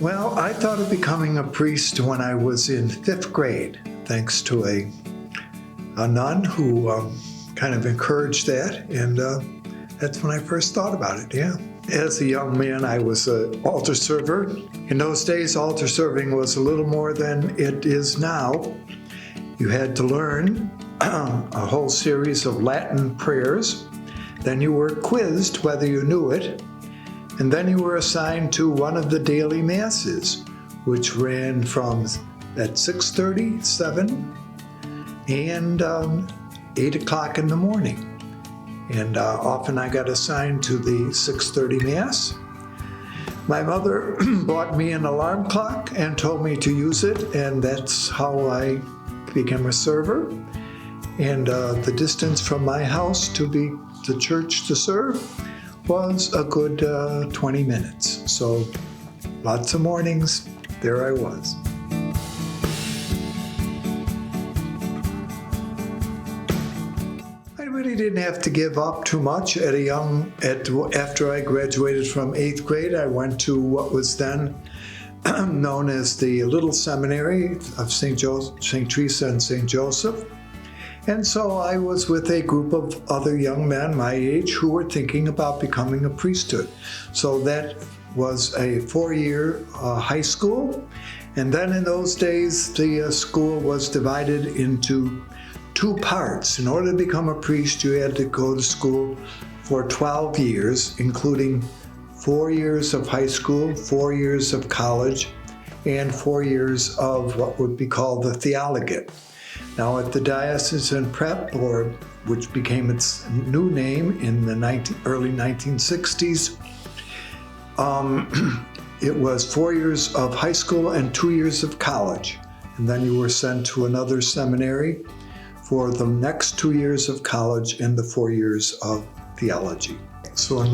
Well, I thought of becoming a priest when I was in 5th grade, thanks to a nun who kind of encouraged that, and that's when I first thought about it, yeah. As a young man, I was an altar server. In those days, altar serving was a little more than it is now. You had to learn a whole series of Latin prayers. Then you were quizzed whether you knew it. And then you were assigned to one of the daily masses, which ran from at 6:30, 7, and 8 o'clock in the morning. And often I got assigned to the 6:30 Mass. My mother bought me an alarm clock and told me to use it, and that's how I became a server. And the distance from my house to the church to serve was a good 20 minutes. So lots of mornings, there I was. I really didn't have to give up too much after I graduated from 8th grade. I went to what was then known as the Little Seminary of St. Teresa and St. Joseph. And so I was with a group of other young men my age who were thinking about becoming a priesthood. So that was a 4-year high school. And then in those days, the school was divided into 2 parts. In order to become a priest, you had to go to school for 12 years, including 4 years of high school, 4 years of college, and 4 years of what would be called the theologate. Now at the Diocesan Prep Board, which became its new name in the early 1960s, it was 4 years of high school and 2 years of college. And then you were sent to another seminary for the next 2 years of college and the 4 years of theology. So in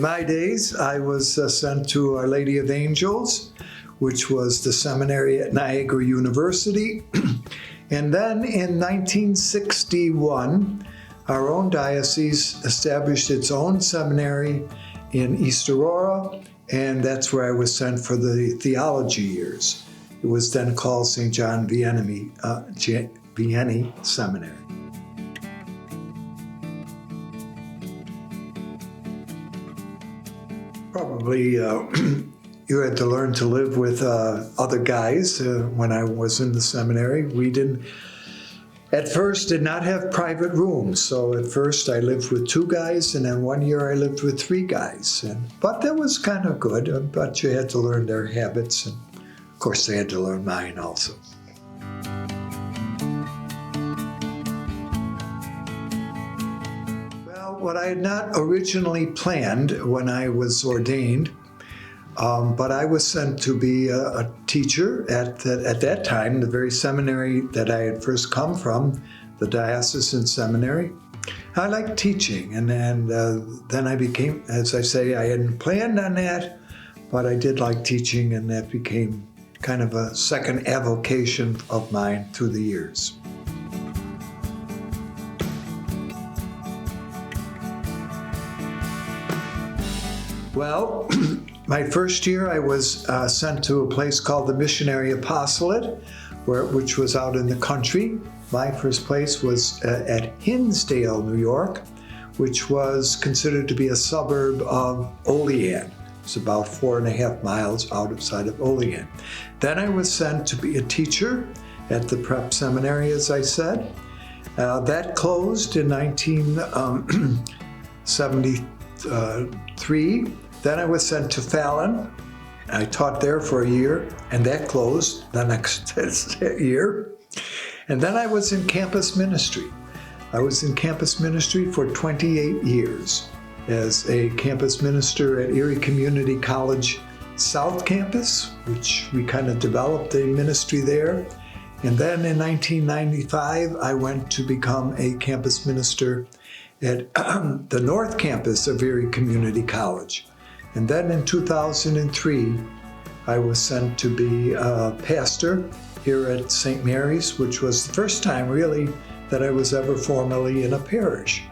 my days, I was sent to Our Lady of Angels, which was the seminary at Niagara University. And then in 1961, our own diocese established its own seminary in East Aurora, and that's where I was sent for the theology years. It was then called St. John Vianney Seminary. Probably you had to learn to live with other guys when I was in the seminary. We at first did not have private rooms. So at first I lived with 2 guys, and then 1 year I lived with 3 guys. But that was kind of good, but you had to learn their habits, and of course they had to learn mine also. Well, what I had not originally planned when I was ordained, but I was sent to be a teacher at that time, the very seminary that I had first come from, the Diocesan Seminary. I liked teaching, and then I became, as I say, I hadn't planned on that, but I did like teaching, and that became kind of a second avocation of mine through the years. Well, my first year I was sent to a place called the Missionary Apostolate, which was out in the country. My first place was at Hinsdale, New York, which was considered to be a suburb of Olean. It's about 4.5 miles outside of Olean. Then I was sent to be a teacher at the Prep Seminary, as I said. That closed in 1973. Then I was sent to Fallon. I taught there for a year, and that closed the next year. And then I was in campus ministry. I was in campus ministry for 28 years as a campus minister at Erie Community College South Campus, which we kind of developed a ministry there. And then in 1995, I went to become a campus minister at the North Campus of Erie Community College. And then in 2003, I was sent to be a pastor here at St. Mary's, which was the first time really that I was ever formally in a parish.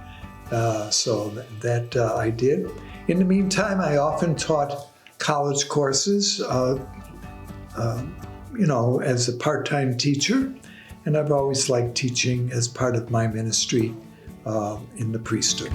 So that I did. In the meantime, I often taught college courses, as a part-time teacher. And I've always liked teaching as part of my ministry in the priesthood.